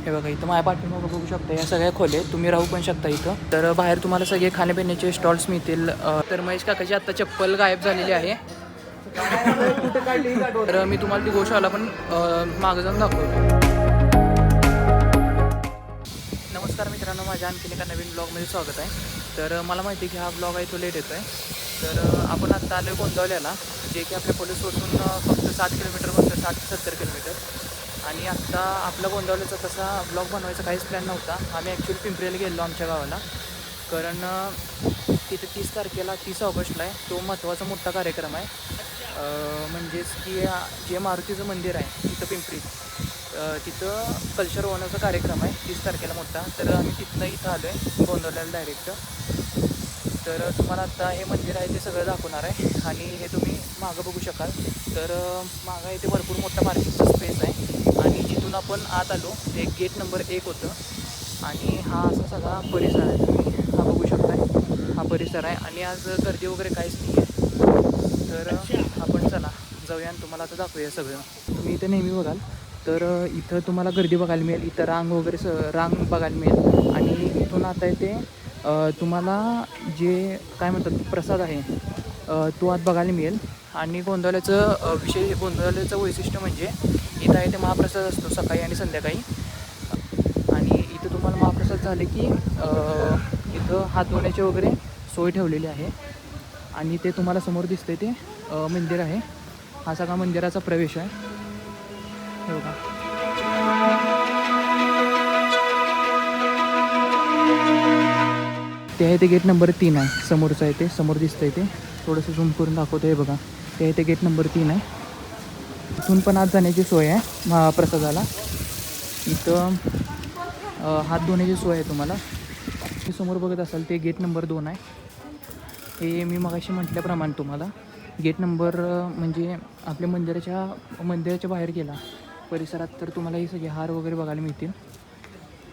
हे बघा इथं माझ्या पाठीमागं बघू शकता या सगळ्या खोल्या आहेत. तुम्ही राहू पण शकता इथं. तर बाहेर तुम्हाला सगळे खाण्यापिण्याचे स्टॉल्स मिळतील. तर महेश काकाची आत्ता चप्पल गायब झालेली आहे. तर मी तुम्हाला ती गोशाला पण मागं जाऊन दाखवतो. नमस्कार मित्रांनो, माझ्या आणखीन एका नवीन ब्लॉगमध्ये स्वागत आहे. तर मला माहिती आहे की हा ब्लॉग आहे तो लेट येतो आहे. तर आपण आत्ता आलो आहे गोंदावल्याला, जे की आपल्या पोलीसवरून फक्त 7 किलोमीटर फक्त 60 ते 70 किलोमीटर. आणि आत्ता आपला गोंदावल्याचा तसा ब्लॉग बनवायचा काहीच प्लॅन नव्हता. आम्ही ॲक्च्युली पिंपरीला गेलो आमच्या गावाला, कारण तिथे 30 तारखेला 30 ऑगस्टला आहे तो महत्त्वाचा मोठा कार्यक्रम आहे. म्हणजेच की जे मारुतीचं मंदिर आहे तिथं पिंपरीत, तिथं कल्चर होण्याचा कार्यक्रम आहे 30 तारखेला मोठा. तर आम्ही तिथनं इथं आलो आहे गोंदावल्याला डायरेक्ट. तर तुम्हाला आत्ता हे मंदिर आहे ते सगळं दाखवणार आहे. आणि हे तुम्ही मागं बघू शकाल. तर मागं इथे भरपूर मोठा पार्किंगचा स्पेस आहे. आणि जिथून आपण आत आलो ते गेट नंबर 1 होतं. आणि हा असा सगळा परिसर आहे, तुम्ही हा बघू शकताय. हा परिसर आहे आणि आज गर्दी वगैरे काहीच नाही आहे. तर आपण चला जाऊया आणि तुम्हाला आता दाखवूया सगळं. तुम्ही इथं नेहमी बघाल तर इथं तुम्हाला गर्दी बघायला मिळेल, इथं रांग वगैरे रांग बघायला मिळेल. आणि इथून आता इथे तुम्हाला जे काय म्हणतात प्रसाद आहे तो आत बघायला मिळेल. आणि गोंदावल्याचं वैशिष्ट्य म्हणजे इथं आहे ते महाप्रसाद असतो सकाळी आणि संध्याकाळी. आणि इथं तुम्हाला महाप्रसाद झाले की इथं हात धुण्याची वगैरे सोय ठेवलेली आहे. आणि ते तुम्हाला समोर दिसते ते मंदिर आहे. हा सगळा मंदिराचा प्रवेश आहे. हे बघा, ते आहे ते गेट नंबर 3 आहे. समोरचं आहे ते, समोर दिसतंय ते. थोडंसं झूम करून दाखवतो. हे बघा, ते आहे ते गेट नंबर 3 आहे. इथून पण आत जाण्याची सोय आहे महाप्रसादाला. इथं हात धुण्याची सोय आहे तुम्हाला. हे समोर बघत असाल ते गेट नंबर 2 आहे. हे मी मगाशी म्हटल्याप्रमाणे तुम्हाला गेट नंबर म्हणजे आपल्या मंदिराच्या बाहेर गेला परिसरात तर तुम्हाला हे सगळे हार वगैरे बघायला मिळतील.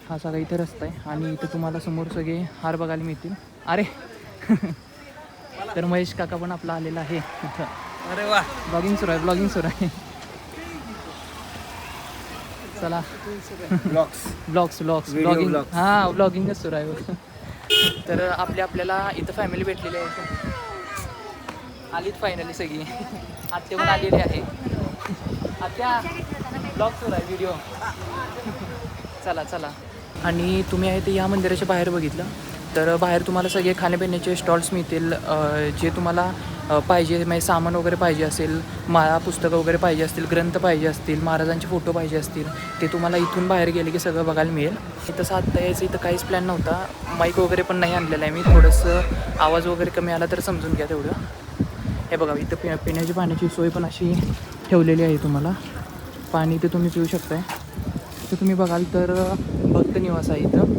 हा सगळा इथं रस्ता आहे आणि इथं तुम्हाला समोर सगळे हार बघायला मिळतील. अरे तर महेश काका पण आपला आलेला आहे इथं. अरे वा, ब्लॉगिंग सुरू आहे. चला ब्लॉगिंग, हां ब्लॉगिंगच सुरू आहे. तर आपल्याला इथं फॅमिली भेटलेली आहे. आलीत फायनली सगळी. आत्या पण आलेली आहे. आत्या ब्लॉग सुरू आहे, व्हिडिओ. चला. आणि तुम्ही आहे ते या मंदिराच्या बाहेर बघितलं तर बाहेर तुम्हाला सगळे खाण्यापिण्याचे स्टॉल्स मिळतील. जे तुम्हाला पाहिजे म्हणजे सामान वगैरे पाहिजे असेल, माळा पुस्तकं वगैरे पाहिजे असतील, ग्रंथ पाहिजे असतील, महाराजांचे फोटो पाहिजे असतील, ते तुम्हाला इथून बाहेर गेले की सगळं बघायला मिळेल. तसं आत्ता यायचं इथं काहीच प्लॅन नव्हता. माईक वगैरे पण नाही आणलेला आहे मी. थोडंसं आवाज वगैरे कमी आला तर समजून घ्या तेवढं. हे बघा इथं पिण्याची पाण्याची सोय पण अशी ठेवलेली आहे. तुम्हाला पाणी ते तुम्ही पिऊ शकताय. तर तुम्ही बघाल तर भक्त निवास आहे. इथं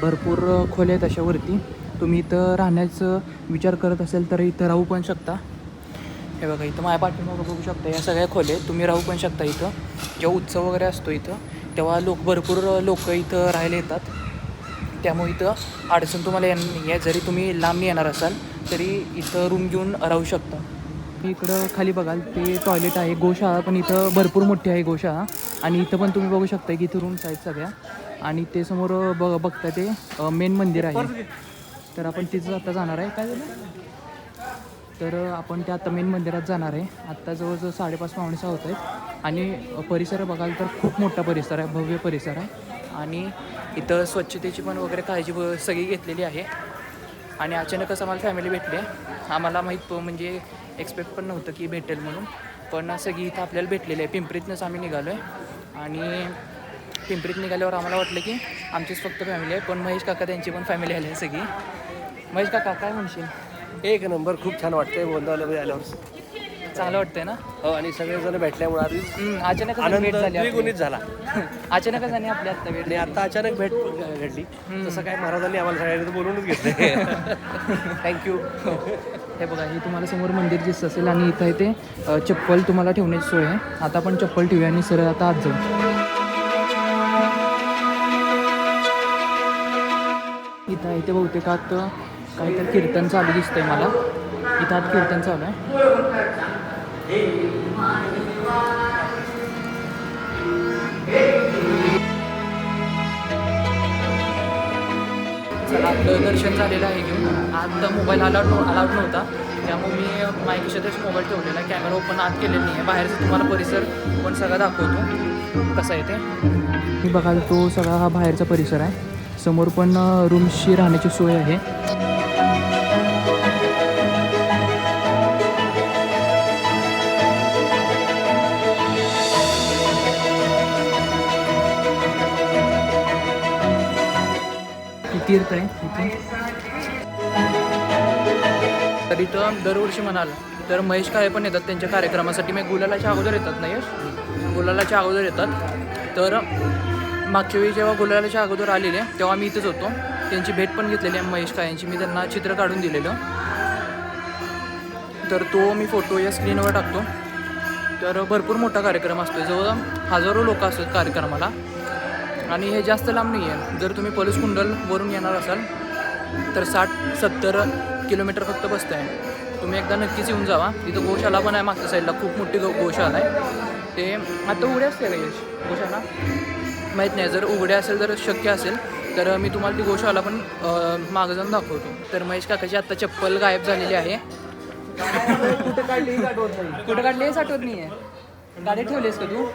भरपूर खोल्या आहेत अशावरती. तुम्ही इथं राहण्याचं विचार करत असेल तर इथं राहू पण शकता. हे बघा इथं माझ्या पाठीमागं बघू शकता या सगळ्या खोल्या आहेत. तुम्ही राहू पण शकता इथं. जेव्हा उत्सव वगैरे असतो इथं तेव्हा भरपूर लोक इथं राहायला येतात. त्यामुळे इथं अडचण तुम्हाला आहे. जरी तुम्ही लांब येणार असाल तरी इथं रूम घेऊन राहू शकता. इकडं खाली बघाल ते टॉयलेट आहे. गोशाळा पण इथं भरपूर मोठी आहे गोशाळा. आणि इथं पण तुम्ही बघू शकता की इथं रूम्स आहेत सगळ्या. आणि ते समोर बघता ते मेन मंदिर आहे. तर आपण तिथं आता जाणार आहे. काय झालं तर आपण त्या आता मेन मंदिरात जाणार आहे. आत्ता जवळजवळ 5:30-6 होत आहेत. आणि परिसर बघाल तर खूप मोठा परिसर आहे, भव्य परिसर आहे. आणि इथं स्वच्छतेची पण वगैरे काळजी सगळी घेतलेली आहे. आणि अचानकच आम्हाला फॅमिली भेटली. आम्हाला म्हणजे एक्सपेक्ट पण नव्हतं की भेटेल म्हणून. पण सगळी इथं आपल्याला भेटलेली आहे. पिंपरीतनंच आम्ही निघालो आहे. आणि पिंपरीत निघाल्यावर आम्हाला वाटलं की आमचीच फक्त फॅमिली आहे, पण महेश काका त्यांची पण फॅमिली आली आहे सगळी. महेश काका काय म्हणशील? एक नंबर, खूप छान वाटतंय गोंदावल्यामध्ये आल्यावर. चांगलं वाटतंय ना? हो, आणि सगळेजण भेटल्यामुळे आधी अचानक आनंद झाली द्विगुणित झाला. अचानकच आणि आपल्या आत्ता भेट. आणि आता अचानक भेट घडली. तसं काय महाराजांनी आम्हाला सगळ्यांनी बोलवूनच घेतले. थँक्यू. हे बघा हे तुम्हाला समोर मंदिर दिसत असेल. आणि इथं आहे ते चप्पल तुम्हाला ठेवण्याची सोय आहे. आता आपण चप्पल ठेवूया आणि सरळ आता आत जाऊ. इथं आहे ते बहुतेक आत काहीतरी कीर्तन चालू दिसतंय मला. इथं आत कीर्तन चालू आहे. दर्शन झालेलं आहे घेऊन. आत मोबाईल अलाउड नव्हता, त्यामुळे मी माझ्या खिशातच मोबाईल ठेवलेला आहे. कॅमेरा ओपन आत केलेला नाही आहे. बाहेरचं तुम्हाला परिसर पण सगळा दाखवतो कसा आहे ते. मी बघाल तो सगळा हा बाहेरचा परिसर आहे. समोर पण रूम्सची राहण्याची सोय आहे. तीर्थ आहे इथे. तर इथं दरवर्षी म्हणाल तर महेश काळे पण येतात त्यांच्या कार्यक्रमासाठी. मी गुलालाच्या अगोदर येतात ना यश, गुलालाच्या अगोदर येतात. तर मागच्या वेळी जेव्हा गुलालाच्या अगोदर आलेले तेव्हा मी इथंच होतो. त्यांची भेट पण घेतलेली आहे महेश काळेंची. मी त्यांना चित्र काढून दिलेलं, तर तो मी फोटो या स्क्रीनवर टाकतो. तर भरपूर मोठा कार्यक्रम असतो, जवळ हजारो लोक असतात कार्यक्रमाला. आणि हे जास्त लांब नाही आहे. जर तुम्ही पलूस कुंडलवरून येणार असाल तर 60-70 किलोमीटर फक्त बसतं आहे. तुम्ही एकदा नक्कीच येऊन जावा. इथं गोशाला पण आहे मागच्या साईडला, खूप मोठी गोशाला आहे. ते आता उघडे असते का यश गोशाला माहीत नाही. जर उघडे असेल, जर शक्य असेल तर मी तुम्हाला ती गोशाला पण मागं जाऊन दाखवतो. तर महेश काकाची आत्ता चप्पल गायब झालेली आहे. कुठं काढली हेच आठवत नाही आहे. गाडीत ठेवलीस का तू?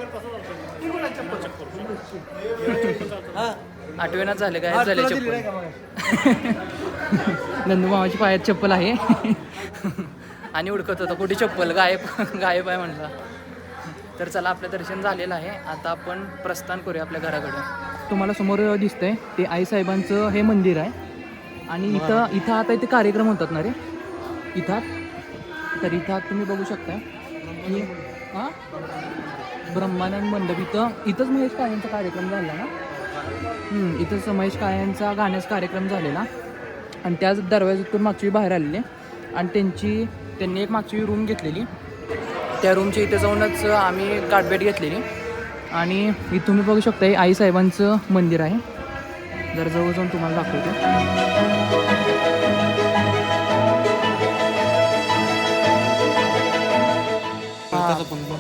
आठवेनाच झाले, गायब झाले चप्पल. नंदू मामाची पायात चप्पल आहे आणि उडकत होता कुठे चप्पल गायब आहे म्हणला. तर चला, आपलं दर्शन झालेलं आहे. आता आपण प्रस्थान करूया आपल्या घराकडे. तुम्हाला समोर दिसतंय ते आईसाहेबांचं हे मंदिर आहे. आणि इथं आता इथे कार्यक्रम होतात ना रे इथं. तर इथं तुम्ही बघू शकता की ब्रह्मानंद मंडप. इथंच महेश काळेंचा कार्यक्रम झाला ना. इथंच महेश काळेंचा गाण्याचा कार्यक्रम झालेला. आणि त्याच दरवाज्यातून मागची बाहेर आलेले. आणि त्यांनी एक मागची रूम घेतलेली. त्या रूमच्या इथे जाऊनच आम्ही गाठभेट घेतलेली. आणि इथं तुम्ही बघू शकता हे आईसाहेबांचं मंदिर आहे. जर जवळ जाऊन तुम्हाला दाखवतो.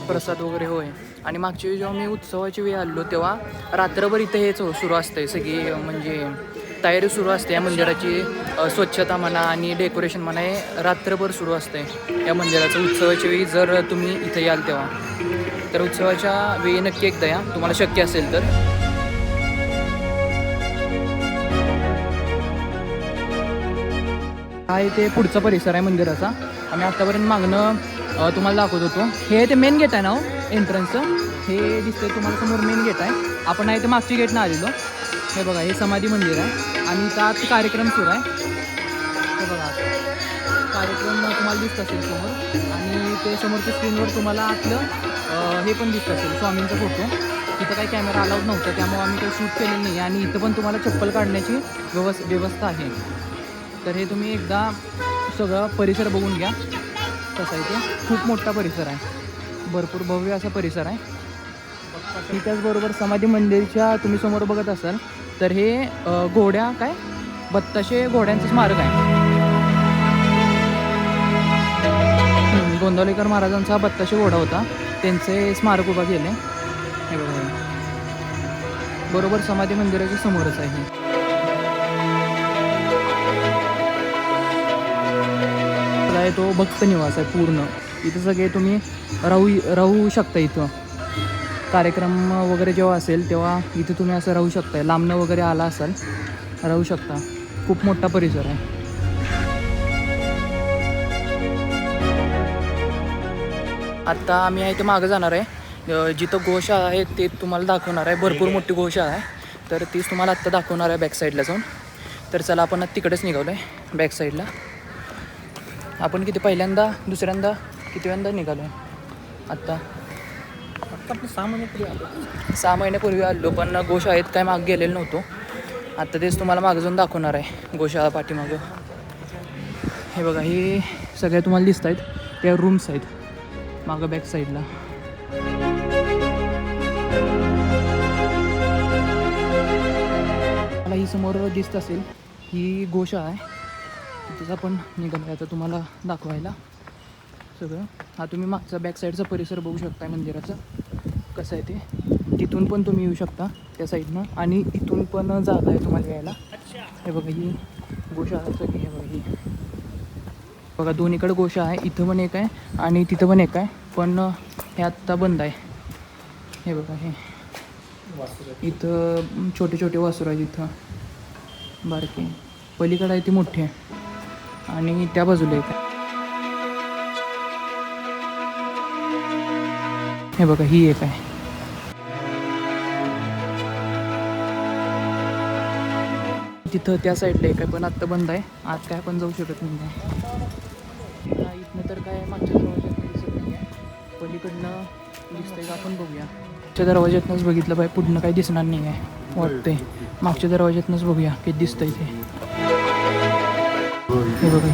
प्रसाद वगैरे होय. आणि मागच्या वेळी जेव्हा मी उत्सवाची वेळ आलो तेव्हा रात्रभर इथं हेच सुरू असतंय. सगळी म्हणजे तयारी सुरू असते या मंदिराची. स्वच्छता म्हणा आणि डेकोरेशन म्हणा हे रात्रभर सुरू असते या मंदिराचं. उत्सवाच्या वेळी जर तुम्ही इथं याल तेव्हा, तर उत्सवाच्या वेळी नक्की एकदा या, तुम्हाला शक्य असेल तर. हा इथे पुढचा परिसर आहे मंदिराचा. आम्ही आत्तापर्यंत मागणं तुम्हाला दाखवत होतो. हे ते मेन गेट आहे ना एंट्रन्सचं. हे दिसतंय तुम्हाला समोर मेन गेट आहे. आपण आहे ते मागची गेटनं आलेलो. हे बघा, हे समाधी मंदिर आहे. आणि इथं आत कार्यक्रम सुरू आहे. हे बघा, कार्यक्रम तुम्हाला दिसत असेल समोर. आणि ते समोरच्या स्क्रीनवर तुम्हाला आतलं हे पण दिसत असेल स्वामींचा फोटो. इथं काही कॅमेरा अलाउड नव्हता, त्यामुळे आम्ही काही शूट केलेलं नाही. आणि इथं पण तुम्हाला चप्पल काढण्याची व्यवस्था आहे. तर हे तुम्ही एकदा सगळं परिसर बघून घ्या कसा आहे ते. खूप मोठा परिसर आहे, भरपूर भव्य असा परिसर आहे. त्याचबरोबर समाधी मंदिरच्या तुम्ही समोर बघत असाल तर हे बत्ताशे घोड्यांचं स्मारक आहे. गोंदवलेकर महाराजांचा 32 घोडा होता, त्यांचे स्मारक उभा केले. हे बघा, बरोबर समाधी मंदिराच्या समोरच आहे. तो भक्त निवास आहे पूर्ण. इथं सगळे तुम्ही राहू शकता. इथं कार्यक्रम वगैरे जेव्हा असेल तेव्हा इथं तुम्ही असं राहू शकता. लांबनं वगैरे आला असाल राहू शकता. खूप मोठा परिसर आहे. आत्ता आम्ही आहे ते मागं जाणार आहे. जिथं गोशाळा आहे ते तुम्हाला दाखवणार आहे. भरपूर मोठी गोशाळा आहे, तर तीच तुम्हाला आत्ता दाखवणार आहे बॅक साईडला जाऊन. तर चला, आपण तिकडेच निघालो आहे बॅक साईडला. आपण दुसऱ्यांदा किती वेळांदा निघालो आहे आत्ता? आपलं 6 महिन्यापूर्वी आलो, पण गोशाळेत काय मागं गेलेलो नव्हतो. आत्ता तेच तुम्हाला मागं जाऊन दाखवणार आहे गोशाळा पाठीमागं. हे बघा, हे सगळ्या तुम्हाला दिसत आहेत त्या रूम्स आहेत मागं बॅक साईडला. मला ही समोर दिसत असेल ही गोशाळा आहे. तिथंच आपण निघालो आता तुम्हाला दाखवायला सगळं. हा तुम्ही मागचा बॅक साईडचा परिसर बघू शकता मंदिराचा कसं आहे ते. तिथून पण तुम्ही येऊ शकता त्या साईडनं, आणि इथून पण जागा आहे तुम्हाला यायला. हे बघा, ही गोशाळा सगळी आहे बघा ही. बघा दोन्हीकडे गोशा आहे, इथं पण एक आहे आणि तिथं पण एक आहे, पण हे आत्ता बंद आहे. हे बघा हे इथं छोटे छोटे वासुर आहेत, इथं बारके. पलीकडे आहे ती मोठी आहे आणि त्या बाजूला एक आहे. हे बघा ही एक आहे. तिथं त्या साईडला एक आहे, पण आत्ता बंद आहे. आत काय पण जाऊ शकत नाही आहे. इथनं तर काय मागच्या दरवाज्यात दिसत नाही आहे, पलीकडनं दिसतंय का आपण बघूया. मागच्या दरवाज्यातनंच बघितलं पाहिजे, पुढनं काही दिसणार नाही आहे वाटतंय. मागच्या दरवाज्यातनंच बघूया किती दिसतंय ते. हे बघा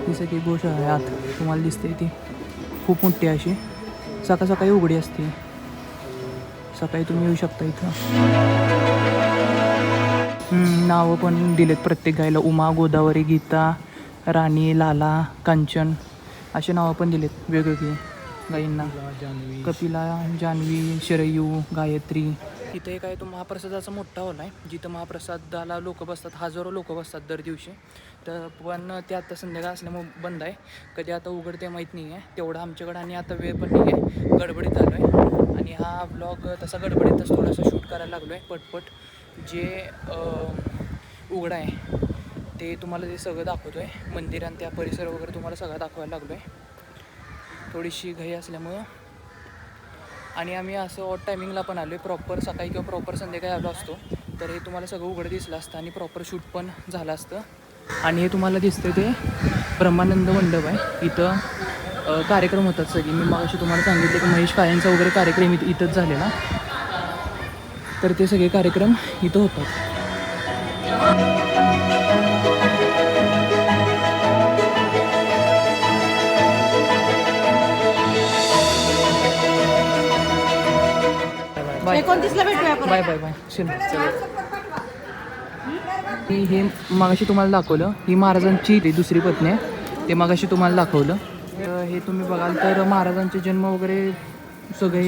ही सगळी गोशाळा आहे आत, तुम्हाला दिसते ती खूप मोठी आहे अशी. सकाळी उघडी असते, सकाळी तुम्ही येऊ शकता इथं. नावं पण दिलेत प्रत्येक गायला. उमा, गोदावरी, गीता, राणी, लाला, कांचन असे नावं पण दिलेत वेगवेगळी गायींना. कपिला, जान्हवी, शरयू, गायत्री. इथे एक आहे तो महाप्रसादाचा मोठा हॉल आहे, जिथं महाप्रसादाला लोक बसतात, हजारो लोक बसतात दर दिवशी. तर पण ते आता संध्याकाळ असल्यामुळे बंद आहे. कधी आता उघडते माहीत नाही आहे तेवढं आमच्याकडं, आणि आता वेळ पण नाही आहे, गडबडीत आलो आहे. आणि हा ब्लॉग तसा गडबडीतच थोडासा शूट करायला लागलो आहे पटपट. जे उघडं आहे ते तुम्हाला ते सगळं दाखवतो आहे, मंदिर आणि त्या परिसर वगैरे तुम्हाला सगळं दाखवायला लागलो आहे. थोडीशी घाई असल्यामुळं. आणि आम्ही असं ऑड टायमिंगला पण आलो आहे, प्रॉपर सकाळी किंवा प्रॉपर संध्याकाळी आलो असतो तर हे तुम्हाला सगळं उघडं दिसलं असतं आणि प्रॉपर शूट पण झालं असतं. आणि हे तुम्हाला दिसतं ते ब्रह्मानंद मंडप आहे. इथं कार्यक्रम होतात सगळे. मी मागाशी तुम्हाला सांगितले की महेश काळेंचा वगैरे कार्यक्रम इथंच झालेला, तर ते सगळे कार्यक्रम इथं होतात. बाय 29ला भेटूया आपण. Bye bye bye. हे मागाशी तुम्हाला दाखवलं, ही महाराजांची दुसरी पत्नी आहे, ते मागाशी तुम्हाला दाखवलं. हे तुम्ही बघाल तर महाराजांचे जन्म वगैरे सगळे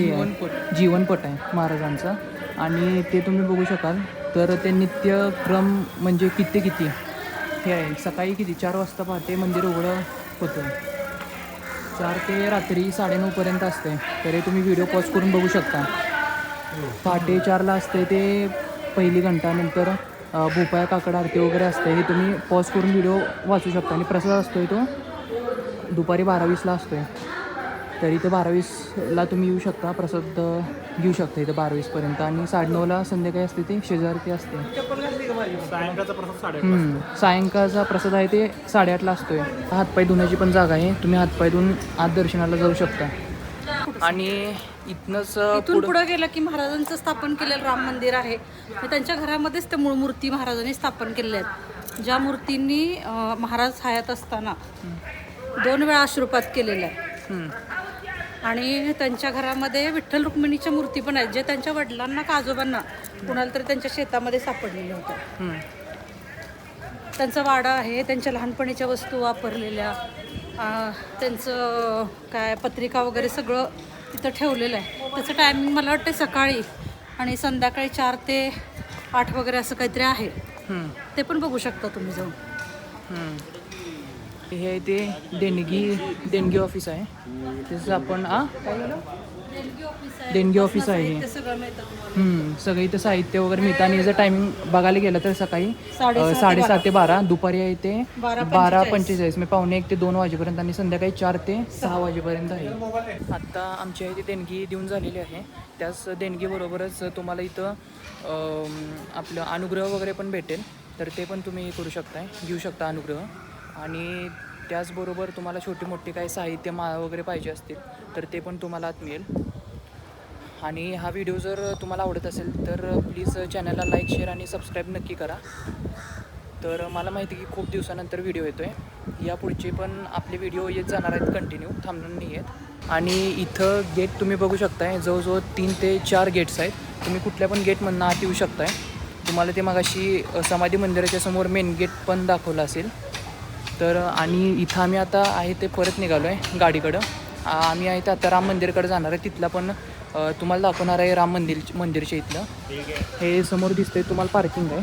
जीवनपट आहे महाराजांचा. आणि ते तुम्ही बघू शकाल तर ते नित्यक्रम म्हणजे किती हे आहे. सकाळी 4 वाजता पहाटे मंदिर उघडं होतं, 4 ते रात्री 9:30पर्यंत असते. तर हे तुम्ही व्हिडिओ पॉज करून बघू शकता. पहाटे 4ला असते ते पहिली घंटा, नंतर भोपाळ्या काकड आरती वगैरे असते. हे तुम्ही पॉज करून व्हिडिओ वाचू शकता. आणि प्रसाद असतो आहे तो दुपारी 12:20ला असतो आहे. तर इथं 12:20ला तुम्ही येऊ शकता, प्रसाद घेऊ शकता इथं 12:20पर्यंत. आणि 9:30ला संध्याकाळी असते ते शेजारती असते. सायंकाळचा प्रसाद आहे ते 8:30ला असतो आहे. हातपाय धुण्याची पण जागा आहे, तुम्ही हातपाय धुवून आत दर्शनाला जाऊ शकता. आणि इथून पुढे गेलं की महाराजांचं स्थापन केलेलं राम मंदिर आहे. त्यांच्या घरामध्येच त्या मूळ मूर्ती महाराजांनी स्थापन केलेल्या आहेत, ज्या मूर्तींनी महाराज हयात असताना 2 वेळा अश्रुपात केलेला आहे. आणि त्यांच्या घरामध्ये विठ्ठल रुक्मिणीच्या मूर्ती पण आहेत, जे त्यांच्या वडिलांना का आजोबांना कुणाला तरी त्यांच्या शेतामध्ये सापडलेल्या होत्या. त्यांचा वाडा आहे, त्यांच्या लहानपणीच्या वस्तू वापरलेल्या, त्यांचं काय पत्रिका वगैरे सगळं तिथं ठेवलेलं आहे. त्याचं टायमिंग मला वाटतं सकाळी आणि संध्याकाळी 4 ते 8 वगैरे असं काहीतरी आहे. ते पण बघू शकता तुम्ही जाऊन. हे ते देणगी ऑफिस आहे, त्याचं आपण देणगी ऑफिस आहे हे. सगळं इथं साहित्य वगैरे मिळतं. आणि याचं टायमिंग बघायला गेलं तर सकाळी 7:30 ते 12, दुपारी आहे ते 12:45, मी 1:45 ते 2 वाजेपर्यंत, आणि संध्याकाळी 4 ते 6 वाजेपर्यंत आहे. आत्ता आमची आहे ती देणगी देऊन झालेली आहे. त्याच देणगीबरोबरच तुम्हाला इथं आपलं अनुग्रह वगैरे पण भेटेल, तर ते पण तुम्ही करू शकताय, घेऊ शकता अनुग्रह. आणि त्याचबरोबर तुम्हाला छोटी मोठी काही साहित्य माळा वगैरे पाहिजे असतील तर ते पण तुम्हाला आत मिळेल. आणि हा व्हिडिओ जर तुम्हाला आवडत असेल तर प्लीज चॅनलला लाईक, शेअर आणि सबस्क्राईब नक्की करा. तर मला माहिती की खूप दिवसानंतर व्हिडिओ येतो आहे, यापुढचे पण आपले व्हिडिओ येत जाणार आहेत, कंटिन्यू थांबणार नाही आहेत. आणि इथं गेट तुम्ही बघू शकताय, जवळजवळ 3 ते 4 गेट्स आहेत. तुम्ही कुठल्या पण गेटमधनं आत येऊ शकताय. तुम्हाला ते मगाशी समाधी मंदिराच्या समोर मेन गेट पण दाखवलं असेल. तर आणि इथं आम्ही आता आहे ते परत निघालो आहे गाडीकडं. आम्ही आहे ते आता राम मंदिरकडे जाणार आहे, तिथला पण तुम्हाला दाखवणार आहे राम मंदिरच्या इथलं. हे समोर दिसतंय तुम्हाला पार्किंग आहे,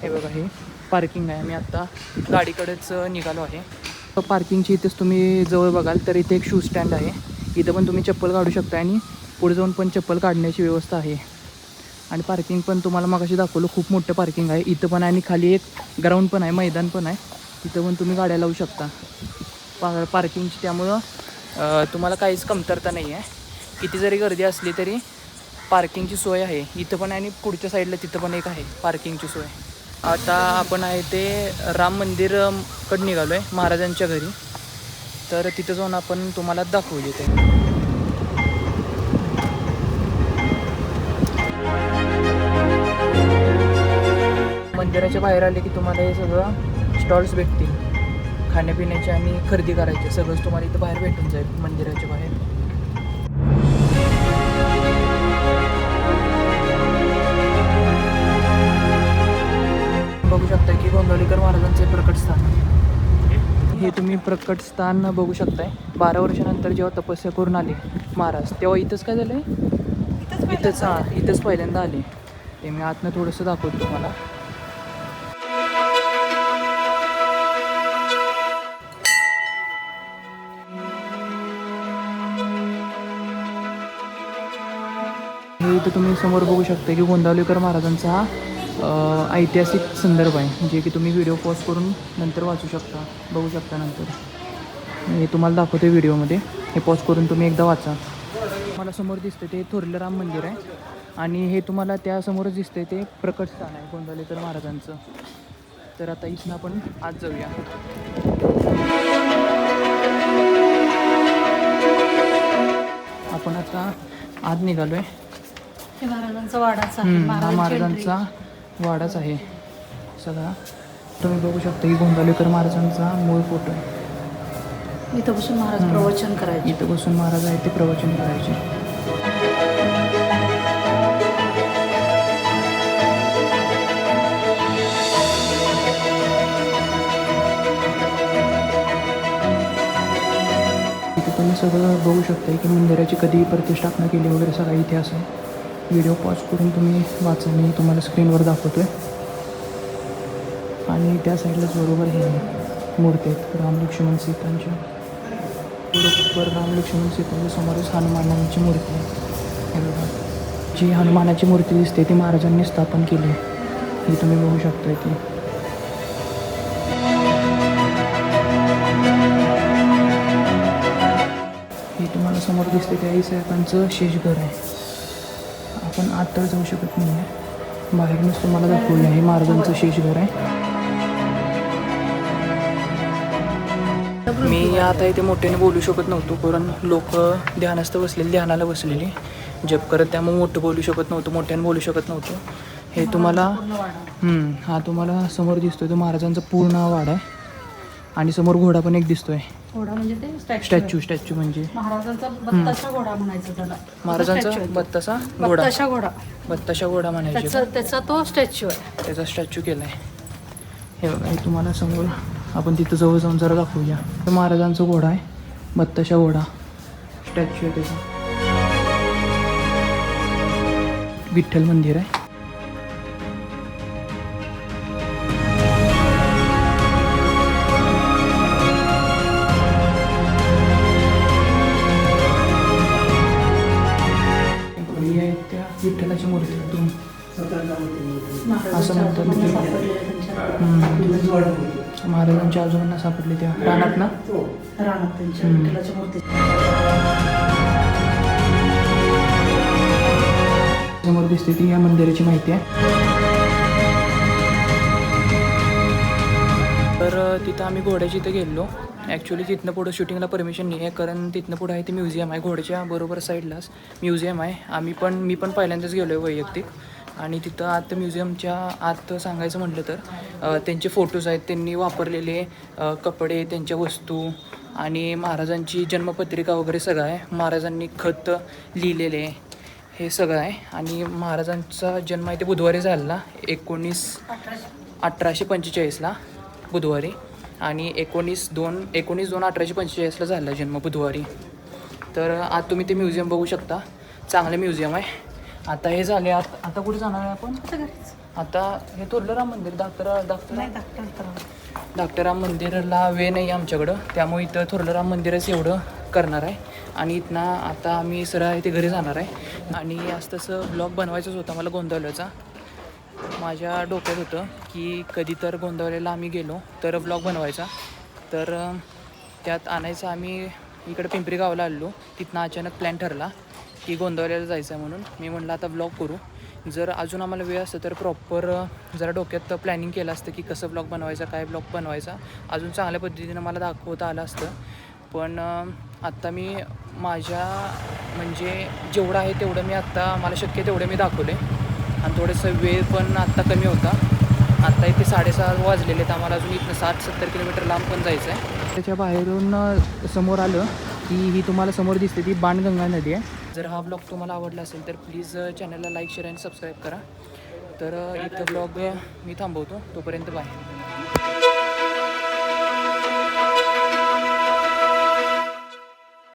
हे बघा हे पार्किंग आहे. मी आत्ता गाडीकडेच निघालो आहे. पार्किंगची इथेच तुम्ही जवळ बघाल तर इथे एक शू स्टँड आहे. इथं पण तुम्ही चप्पल काढू शकता आणि पुढे जाऊन पण चप्पल काढण्याची व्यवस्था आहे. आणि पार्किंग पण तुम्हाला मगाशी दाखवलं खूप मोठं पार्किंग आहे. इथं पण आणि खाली एक ग्राउंड पण आहे, मैदान पण आहे. तिथं पण तुम्ही गाड्या लावू शकता पार्किंगची. त्यामुळं तुम्हाला काहीच कमतरता नाही आहे. किती जरी गर्दी असली तरी पार्किंगची सोय आहे इथं पण आणि पुढच्या साईडला तिथं पण एक आहे पार्किंगची सोय. आता आपण आहे ते राम मंदिरकडे निघालो आहे महाराजांच्या घरी. तर तिथं जाऊन आपण तुम्हाला दाखवू ते. मंदिराच्या बाहेर आले की तुम्हाला हे सगळं स्टॉल्स भेटतील खाण्यापिण्याचे आणि खरेदी करायचे. सगळंच तुम्हाला इथं बाहेर भेटून जाईल मंदिराच्या बाहेर. बघू शकता की गोंदवलेकर महाराजांचे प्रकट स्थान. हे तुम्ही प्रकट स्थान बघू शकताय. 12 वर्षानंतर जेव्हा तपस्या करून आले महाराज तेव्हा इथंच काय झालं आहे, इथंच पहिल्यांदा आले. ते मी आतनं थोडंसं दाखवतो तुम्हाला. हे इथं तुम्ही समोर बघू शकता की गोंदवलेकर महाराजांचा हा ऐतिहासिक संदर्भ आहे, जे की तुम्ही व्हिडिओ पॉज करून नंतर वाचू शकता, बघू शकता नंतर. हे तुम्हाला दाखवते व्हिडिओमध्ये. हे पॉज करून तुम्ही एकदा वाचा. मला समोर दिसते ते थोरलं राम मंदिर आहे आणि हे तुम्हाला त्यासमोरच दिसते ते प्रकट स्थान आहे गोंदवलेकर महाराजांचं. तर आता इथनं आपण आत जाऊया. आपण आता आत निघालो आहे. हे महाराजांचा वाडाच आहे. हा महाराजांचा वाडाच आहे सगळा. तुम्ही बघू शकता की गोंदवलेकर महाराजांचा मूळ फोटो आहे. इथं बसून महाराज प्रवचन करायचे. इथं बसून महाराज आहे ते प्रवचन करायचे. इथे तुम्ही सगळं बघू शकता की मंदिराची कधी प्रतिष्ठापना केली वगैरे सगळा इतिहास आहे. व्हिडिओ पॉज करून तुम्ही वाचा, मी तुम्हाला स्क्रीनवर दाखवतो आहे. आणि त्या साईडलाच बरोबर हे मूर्ती आहेत राम लक्ष्मण सीतांच्या. बरोबर राम लक्ष्मण सीतांच्या समोरच हनुमानांची मूर्ती आहे. हे बघा, जी हनुमानाची मूर्ती दिसते ती महाराजांनी स्थापन केली आहे. ही तुम्ही बघू शकता ती. ही तुम्हाला समोर दिसते ते आई साहेबांचं शेषघर आहे. आपण आत तर जाऊ शकत नाही आहे, बाहेरूनच तुम्हाला दाखवलं आहे. महाराजांचं शेषघर आहे. मी आता इथे मोठ्याने बोलू शकत नव्हतो कारण लोक ध्यानस्थ बसलेली, ध्यानाला बसलेली जप करत, त्यामुळे मोठं बोलू शकत नव्हतं, मोठ्याने बोलू शकत नव्हतं. हे तुम्हाला हा तुम्हाला समोर दिसतोय तो महाराजांचा पूर्ण वाडा आहे. आणि समोर घोडा पण एक दिसतोय. घोडा म्हणजे ते स्टॅच्यू म्हणजे महाराजांचा बत्ताशा घोडा म्हणायचं त्याला. महाराजांचा बत्ताशा घोडा म्हणायचा. त्याचा तो स्टॅच्यू आहे. त्याचा स्टॅच्यू केला आहे. हे बघा, हे तुम्हाला समोर आपण तिथं जवळ जाऊन जरा दाखवूया. महाराजांचा घोडा आहे, बत्ताशा घोडा स्टॅच्यू आहे त्याचा. विठ्ठल मंदिर आहे. त्या विठ्ठलाची मूर्ती असं म्हणतात महाराजांच्या आजोबांना सापडले त्या रानात ना. समोर दिसते ती या मंदिराची माहिती आहे. तर तिथं आम्ही घोड्याच्या इथं गेलो. ॲक्च्युली तिथनं पुढं शूटिंगला परमिशन नाही आहे कारण तिथनं पुढं आहे ते म्युझियम आहे. घोड्याच्या बरोबर साईडलाच म्युझियम आहे. मी पण पहिल्यांदाच गेलो आहे वैयक्तिक. आणि तिथं आत म्युझियमच्या आत सांगायचं म्हटलं तर त्यांचे फोटोज आहेत, त्यांनी वापरलेले कपडे, त्यांच्या वस्तू आणि महाराजांची जन्मपत्रिका वगैरे सगळं आहे. महाराजांनी खत लिहिलेले हे सगळं आहे. आणि महाराजांचा जन्म आहे ते बुधवारी झाला 1845 बुधवारी. आणि 19/2/1845 झाला जन्म बुधवारी. तर आज तुम्ही ते म्युझियम बघू शकता. चांगलं म्युझियम आहे. आता हे झाले. आता कुठे जाणार आहे आपण? आता घरीच. आता हे थोरलं राम मंदिर नाही धाकटं राम मंदिरला वेळ नाही आमच्याकडं, त्यामुळे इथं थोरलं राम मंदिरच एवढं करणार आहे. आणि इथनं आता आम्ही सरळ इथे घरी जाणार आहे. आणि आज तसं ब्लॉग बनवायचाच होता मला गोंदवल्याचा. माझ्या डोक्यात होतं की कधी तर गोंदवल्याला आम्ही गेलो तर ब्लॉग बनवायचा. तर त्यात आणायचं आम्ही इकडं पिंपरी गावाला आलो. तिथनं अचानक प्लॅन ठरला की गोंदवल्याला जायचं आहे म्हणून. मी म्हटलं आता ब्लॉग करू. जर अजून आम्हाला वेळ असतं तर प्रॉपर जरा डोक्यात प्लॅनिंग केलं असतं की कसं ब्लॉग बनवायचा, काय ब्लॉग बनवायचा, अजून चांगल्या पद्धतीनं मला दाखवता आलं असतं. पण आत्ता मी माझ्या म्हणजे जेवढं आहे तेवढं मी आत्ता मला शक्य तेवढं मी दाखवले. आणि थोडंसं वेळ पण आत्ता कमी होता. आत्ता इथे 6:30 वाजलेले आहेत. आम्हाला अजून इथनं 60-70 किलोमीटर लांब पण जायचं आहे. त्याच्या बाहेरून समोर आलं की ही तुम्हाला समोर दिसते ती बाणगंगा नदी आहे. जर हा ब्लॉग तुम्हाला आवडला असेल तर प्लीज चॅनलला लाईक, शेअर आणि सबस्क्राईब करा. तर इथं ब्लॉग मी थांबवतो. तोपर्यंत बाय.